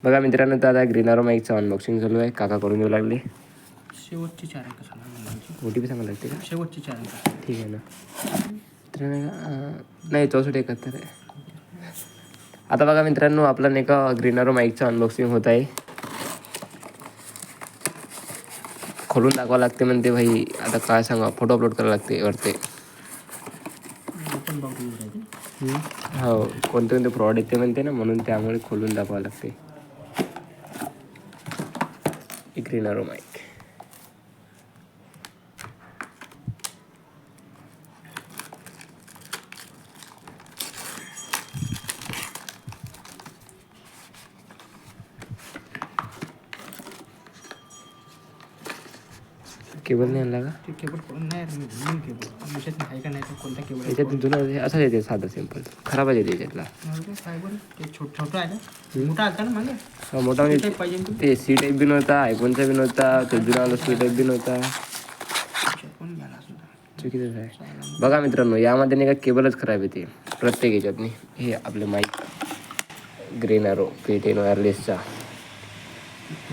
बघा मित्रांनो, तर आता ग्रीनरो माईकचं अनबॉक्सिंग चालू आहे. काका करून येऊ लागले. शेवटची 4 अंक सांगा. OTP सांगायला लागते का? शेवटची 4 अंक. ठीक आहे ना. नाही 6471 आहे. आता बघा मित्रांनो, आपला नाही का ग्रीनरो माईकचं अनबॉक्सिंग होत आहे. खोलून दाखवावं लागते म्हणते भाई. आता काय सांगा, फोटो अपलोड करायला लागते वरते. हो, कोणते फ्रॉड येते म्हणते ना, म्हणून त्यामुळे खोलून दाखवावं लागते. ग्रीनरो माईक. केबल नाही आणला का? ते केबल पडून नाही मी घेऊन केबल विषयात आहे का नाही तर कोणता केबल याच्यात जुनं असं येते साधं सिम्पल. खराब आहे त्याच्यातला. फायबर ते छोटं आहे ना, मोठा आता ना मागे मोठा म्हणजे पाहिजे ते सी टाईप बी नव्हता, आयफोनचा बी नव्हता, ते जुना सी टाईप बी नव्हता. पण घ्यायला सुद्धा चुकीचं आहे. बघा मित्रांनो, यामध्ये नाही का केबलच खराब येते प्रत्येक याच्यातनी. हे आपले माईक ग्रीनरो P10 वायरलेसचा